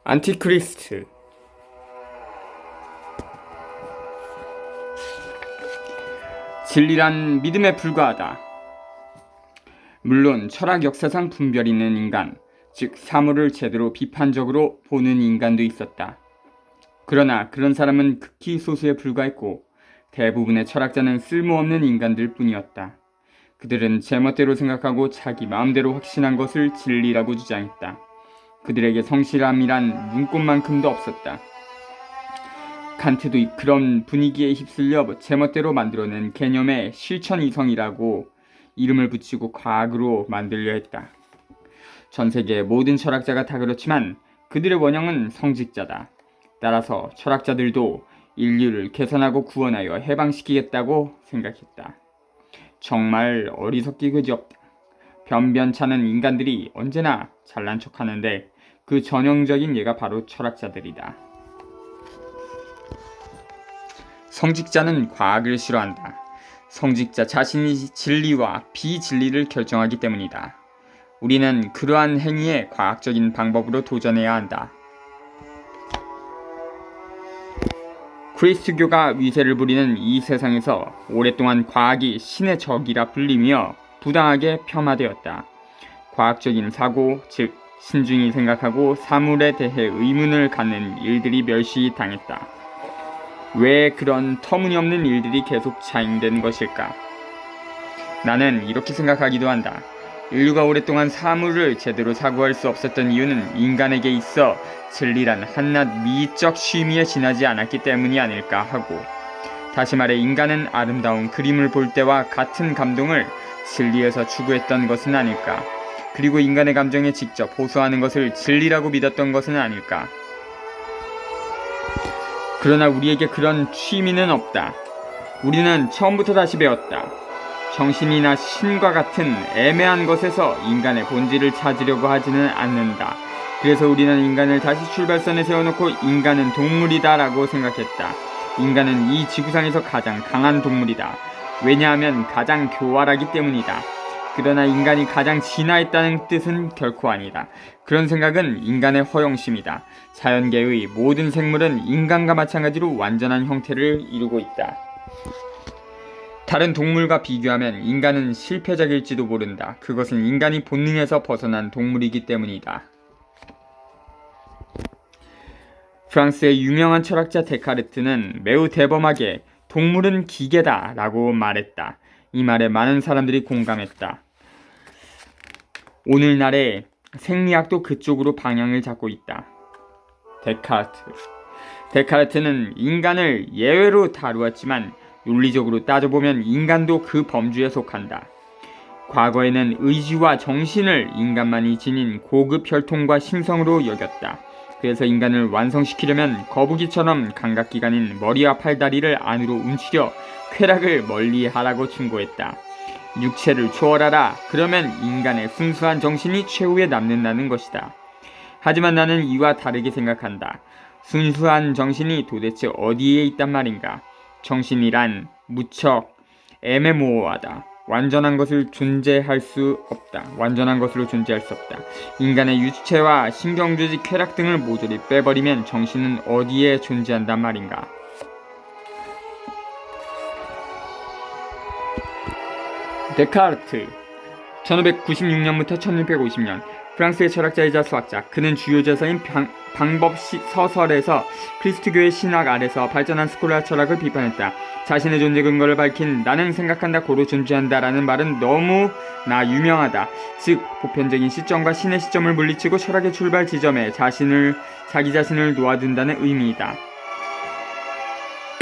안티크리스트. 진리란 믿음에 불과하다. 물론 철학 역사상 분별 있는 인간, 즉 사물을 제대로 비판적으로 보는 인간도 있었다. 그러나 그런 사람은 극히 소수에 불과했고 대부분의 철학자는 쓸모없는 인간들 뿐이었다. 그들은 제멋대로 생각하고 자기 마음대로 확신한 것을 진리라고 주장했다. 그들에게 성실함이란 눈꼽만큼도 없었다. 칸트도 그런 분위기에 휩쓸려 제멋대로 만들어낸 개념에 실천이성이라고 이름을 붙이고 과학으로 만들려 했다. 전 세계의 모든 철학자가 다 그렇지만 그들의 원형은 성직자다. 따라서 철학자들도 인류를 개선하고 구원하여 해방시키겠다고 생각했다. 정말 어리석기 그지없다. 변변찮은 인간들이 언제나 잘난 척하는데 그 전형적인 예가 바로 철학자들이다. 성직자는 과학을 싫어한다. 성직자 자신이 진리와 비진리를 결정하기 때문이다. 우리는 그러한 행위에 과학적인 방법으로 도전해야 한다. 그리스도교가 위세를 부리는 이 세상에서 오랫동안 과학이 신의 적이라 불리며 부당하게 폄하되었다. 과학적인 사고, 즉 신중히 생각하고 사물에 대해 의문을 갖는 일들이 멸시당했다. 왜 그런 터무니없는 일들이 계속 자행된 것일까? 나는 이렇게 생각하기도 한다. 인류가 오랫동안 사물을 제대로 사고할 수 없었던 이유는 인간에게 있어 진리란 한낱 미적 취미에 지나지 않았기 때문이 아닐까 하고, 다시 말해 인간은 아름다운 그림을 볼 때와 같은 감동을 진리에서 추구했던 것은 아닐까. 그리고 인간의 감정에 직접 호소하는 것을 진리라고 믿었던 것은 아닐까. 그러나 우리에게 그런 취미는 없다. 우리는 처음부터 다시 배웠다. 정신이나 신과 같은 애매한 것에서 인간의 본질을 찾으려고 하지는 않는다. 그래서 우리는 인간을 다시 출발선에 세워놓고 인간은 동물이다 라고 생각했다. 인간은 이 지구상에서 가장 강한 동물이다. 왜냐하면 가장 교활하기 때문이다. 그러나 인간이 가장 진화했다는 뜻은 결코 아니다. 그런 생각은 인간의 허영심이다. 자연계의 모든 생물은 인간과 마찬가지로 완전한 형태를 이루고 있다. 다른 동물과 비교하면 인간은 실패작일지도 모른다. 그것은 인간이 본능에서 벗어난 동물이기 때문이다. 프랑스의 유명한 철학자 데카르트는 매우 대범하게 동물은 기계다 라고 말했다. 이 말에 많은 사람들이 공감했다. 오늘날의 생리학도 그쪽으로 방향을 잡고 있다. 데카르트는 인간을 예외로 다루었지만 논리적으로 따져보면 인간도 그 범주에 속한다. 과거에는 의지와 정신을 인간만이 지닌 고급 혈통과 신성으로 여겼다. 그래서 인간을 완성시키려면 거북이처럼 감각기관인 머리와 팔다리를 안으로 움츠려 쾌락을 멀리하라고 충고했다. 육체를 초월하라. 그러면 인간의 순수한 정신이 최후에 남는다는 것이다. 하지만 나는 이와 다르게 생각한다. 순수한 정신이 도대체 어디에 있단 말인가? 정신이란 무척 애매모호하다. 완전한 것을 존재할 수 없다. 완전한 것으로 존재할 수 없다. 인간의 유체와 신경조직, 쾌락 등을 모조리 빼버리면 정신은 어디에 존재한단 말인가? 데카르트 1596년부터 1650년 프랑스의 철학자이자 수학자. 그는 주요 저서인 방법서설에서 그리스도교의 신학 아래서 발전한 스콜라 철학을 비판했다. 자신의 존재 근거를 밝힌 나는 생각한다 고로 존재한다 라는 말은 너무나 유명하다. 즉 보편적인 시점과 신의 시점을 물리치고 철학의 출발 지점에 자기 자신을 놓아둔다는 의미이다.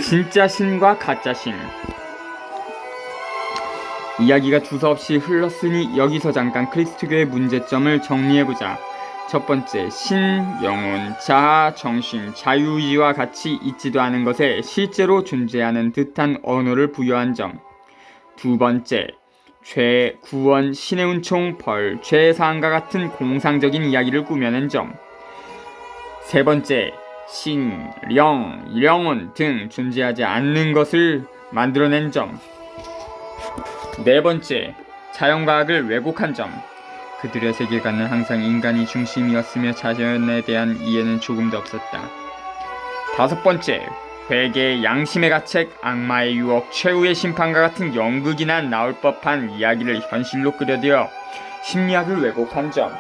진짜 신과 가짜 신. 이야기가 두서없이 흘렀으니 여기서 잠깐 그리스도교의 문제점을 정리해보자. 첫 번째, 신, 영혼, 자아, 정신, 자유의지와 같이 있지도 않은 것에 실제로 존재하는 듯한 언어를 부여한 점. 두 번째, 죄, 구원, 신의 은총, 벌, 죄사함과 같은 공상적인 이야기를 꾸며낸 점. 세 번째, 신, 영혼 등 존재하지 않는 것을 만들어낸 점. 네 번째, 자연과학을 왜곡한 점. 그들의 세계관은 항상 인간이 중심이었으며 자연에 대한 이해는 조금도 없었다. 5번째, 회계, 양심의 가책, 악마의 유혹, 최후의 심판과 같은 연극이나 나올 법한 이야기를 현실로 끌어들여 심리학을 왜곡한 점.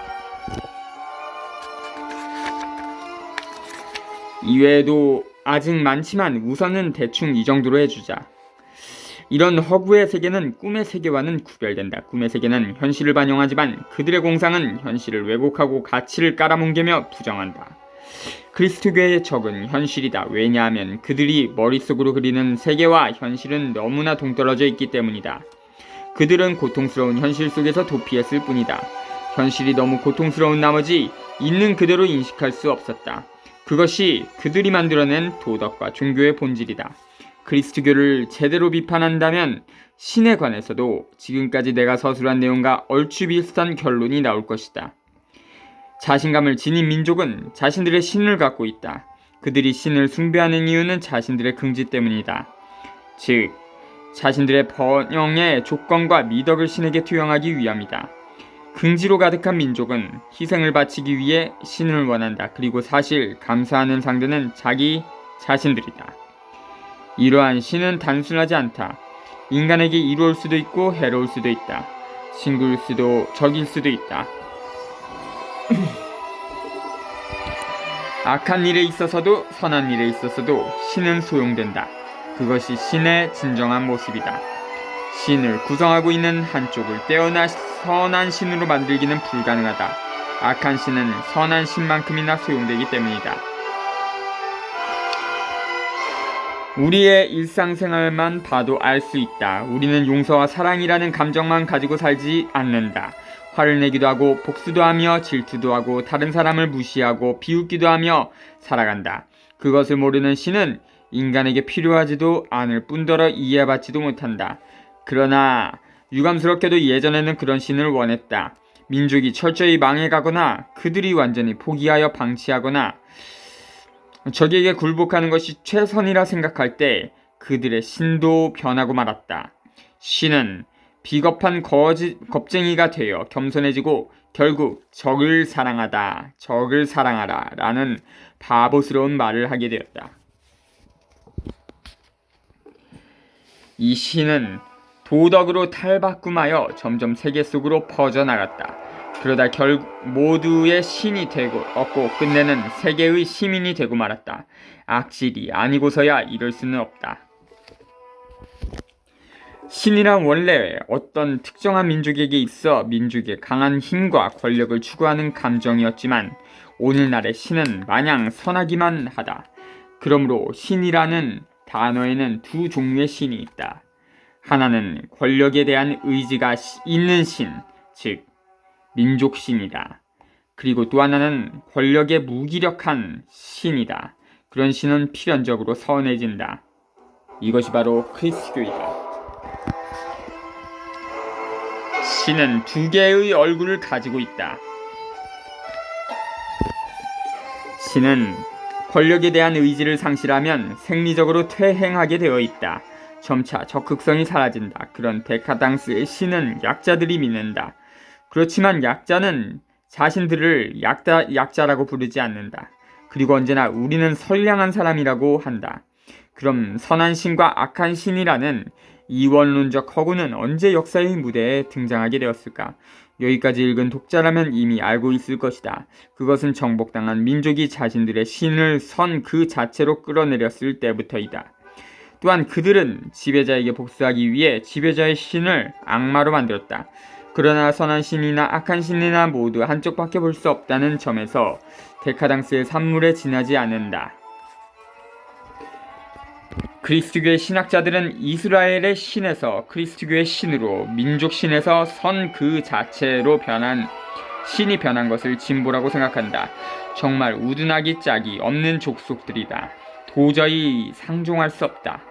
이외에도 아직 많지만 우선은 대충 이 정도로 해주자. 이런 허구의 세계는 꿈의 세계와는 구별된다. 꿈의 세계는 현실을 반영하지만 그들의 공상은 현실을 왜곡하고 가치를 깔아뭉개며 부정한다. 그리스도교의 적은 현실이다. 왜냐하면 그들이 머릿속으로 그리는 세계와 현실은 너무나 동떨어져 있기 때문이다. 그들은 고통스러운 현실 속에서 도피했을 뿐이다. 현실이 너무 고통스러운 나머지 있는 그대로 인식할 수 없었다. 그것이 그들이 만들어낸 도덕과 종교의 본질이다. 그리스도교를 제대로 비판한다면 신에 관해서도 지금까지 내가 서술한 내용과 얼추 비슷한 결론이 나올 것이다. 자신감을 지닌 민족은 자신들의 신을 갖고 있다. 그들이 신을 숭배하는 이유는 자신들의 긍지 때문이다. 즉, 자신들의 번영의 조건과 미덕을 신에게 투영하기 위함이다. 긍지로 가득한 민족은 희생을 바치기 위해 신을 원한다. 그리고 사실 감사하는 상대는 자기 자신들이다. 이러한 신은 단순하지 않다. 인간에게 이로울 수도 있고 해로울 수도 있다. 친구일 수도 적일 수도 있다. 악한 일에 있어서도 선한 일에 있어서도 신은 소용된다. 그것이 신의 진정한 모습이다. 신을 구성하고 있는 한쪽을 떼어나 선한 신으로 만들기는 불가능하다. 악한 신은 선한 신만큼이나 소용되기 때문이다. 우리의 일상생활만 봐도 알 수 있다. 우리는 용서와 사랑이라는 감정만 가지고 살지 않는다. 화를 내기도 하고 복수도 하며 질투도 하고 다른 사람을 무시하고 비웃기도 하며 살아간다. 그것을 모르는 신은 인간에게 필요하지도 않을 뿐더러 이해받지도 못한다. 그러나 유감스럽게도 예전에는 그런 신을 원했다. 민족이 철저히 망해가거나 그들이 완전히 포기하여 방치하거나 적에게 굴복하는 것이 최선이라 생각할 때 그들의 신도 변하고 말았다. 신은 비겁한 겁쟁이가 되어 겸손해지고 결국 적을 사랑하다, 적을 사랑하라 라는 바보스러운 말을 하게 되었다. 이 신은 도덕으로 탈바꿈하여 점점 세계 속으로 퍼져나갔다. 그러다 결국 모두의 신이 되었고 끝내는 세계의 시민이 되고 말았다. 악질이 아니고서야 이럴 수는 없다. 신이란 원래 어떤 특정한 민족에게 있어 민족의 강한 힘과 권력을 추구하는 감정이었지만 오늘날의 신은 마냥 선하기만 하다. 그러므로 신이라는 단어에는 두 종류의 신이 있다. 하나는 권력에 대한 의지가 있는 신, 즉 민족신이다. 그리고 또 하나는 권력에 무기력한 신이다. 그런 신은 필연적으로 선해진다. 이것이 바로 그리스도교이다. 신은 두 개의 얼굴을 가지고 있다. 신은 권력에 대한 의지를 상실하면 생리적으로 퇴행하게 되어 있다. 점차 적극성이 사라진다. 그런 데카당스의 신은 약자들이 믿는다. 그렇지만 약자는 자신들을 약자라고 부르지 않는다. 그리고 언제나 우리는 선량한 사람이라고 한다. 그럼 선한 신과 악한 신이라는 이원론적 허구는 언제 역사의 무대에 등장하게 되었을까? 여기까지 읽은 독자라면 이미 알고 있을 것이다. 그것은 정복당한 민족이 자신들의 신을 선 그 자체로 끌어내렸을 때부터이다. 또한 그들은 지배자에게 복수하기 위해 지배자의 신을 악마로 만들었다. 그러나 선한 신이나 악한 신이나 모두 한쪽밖에 볼 수 없다는 점에서 데카당스의 산물에 지나지 않는다. 그리스도교의 신학자들은 이스라엘의 신에서 그리스도교의 신으로 민족 신에서 선 그 자체로 신이 변한 것을 진보라고 생각한다. 정말 우둔하기 짝이 없는 족속들이다. 도저히 상종할 수 없다.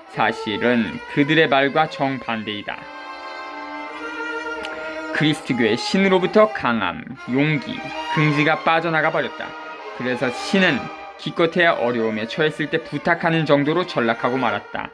사실은 그들의 말과 정반대이다. 그리스도교의 신으로부터 강함, 용기, 긍지가 빠져나가 버렸다. 그래서 신은 기껏해야 어려움에 처했을 때 부탁하는 정도로 전락하고 말았다.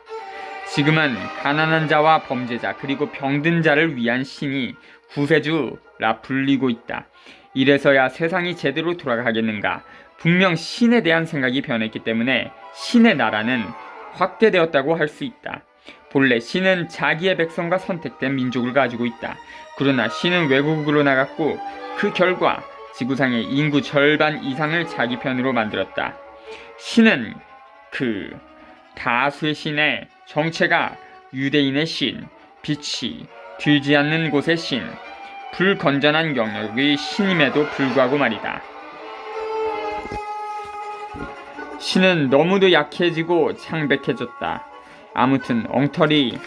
지금은 가난한 자와 범죄자 그리고 병든 자를 위한 신이 구세주라 불리고 있다. 이래서야 세상이 제대로 돌아가겠는가? 분명 신에 대한 생각이 변했기 때문에 신의 나라는 확대되었다고 할 수 있다. 본래 신은 자기의 백성과 선택된 민족을 가지고 있다. 그러나 신은 외국으로 나갔고 그 결과 지구상의 인구 절반 이상을 자기 편으로 만들었다. 신은 그 다수의 신의 정체가 유대인의 신, 빛이 들지 않는 곳의 신, 불건전한 영역의 신임에도 불구하고 말이다. 신은 너무도 약해지고 창백해졌다. 아무튼 엉터리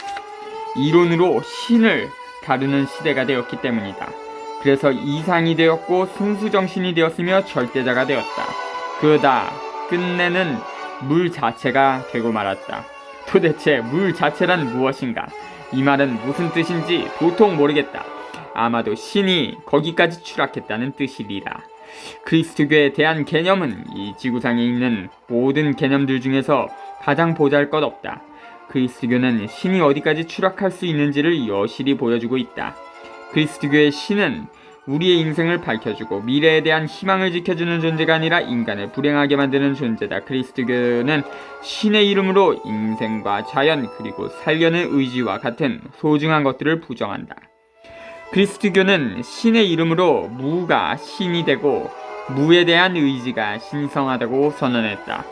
이론으로 신을 다루는 시대가 되었기 때문이다. 그래서 이상이 되었고 순수정신이 되었으며 절대자가 되었다. 그러다 끝내는 물 자체가 되고 말았다. 도대체 물 자체란 무엇인가? 이 말은 무슨 뜻인지 도통 모르겠다. 아마도 신이 거기까지 추락했다는 뜻이리라. 그리스도교에 대한 개념은 이 지구상에 있는 모든 개념들 중에서 가장 보잘것없다. 그리스도교는 신이 어디까지 추락할 수 있는지를 여실히 보여주고 있다. 그리스도교의 신은 우리의 인생을 밝혀주고 미래에 대한 희망을 지켜주는 존재가 아니라 인간을 불행하게 만드는 존재다. 그리스도교는 신의 이름으로 인생과 자연 그리고 살려는 의지와 같은 소중한 것들을 부정한다. 그리스도교는 신의 이름으로 무가 신이 되고 무에 대한 의지가 신성하다고 선언했다.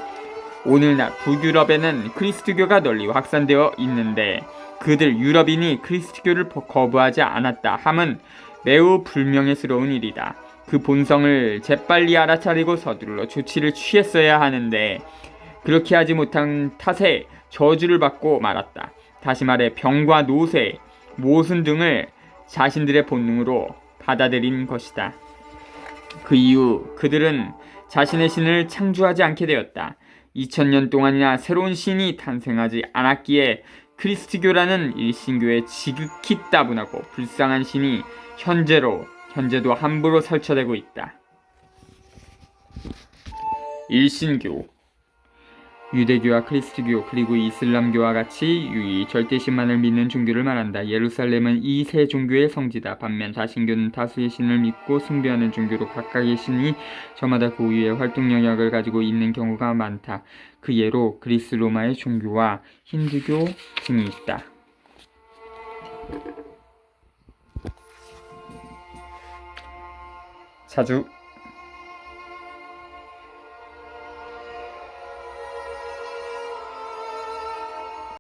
오늘날 북유럽에는 그리스도교가 널리 확산되어 있는데 그들 유럽인이 그리스도교를 거부하지 않았다 함은 매우 불명예스러운 일이다. 그 본성을 재빨리 알아차리고 서둘러 조치를 취했어야 하는데 그렇게 하지 못한 탓에 저주를 받고 말았다. 다시 말해 병과 노쇠, 모순 등을 자신들의 본능으로 받아들인 것이다. 그 이후 그들은 자신의 신을 창조하지 않게 되었다. 2000년 동안이나 새로운 신이 탄생하지 않았기에 그리스도교라는 일신교의 지극히 따분하고 불쌍한 신이 현재도 함부로 설쳐되고 있다. 일신교 유대교와 그리스도교 그리고 이슬람교와 같이 유이 절대신만을 믿는 종교를 말한다. 예루살렘은 이 세 종교의 성지다. 반면 다신교는 다수의 신을 믿고 숭배하는 종교로 각각의 신이 저마다 고유의 활동 영역을 가지고 있는 경우가 많다. 그 예로 그리스 로마의 종교와 힌두교 등이 있다. 자주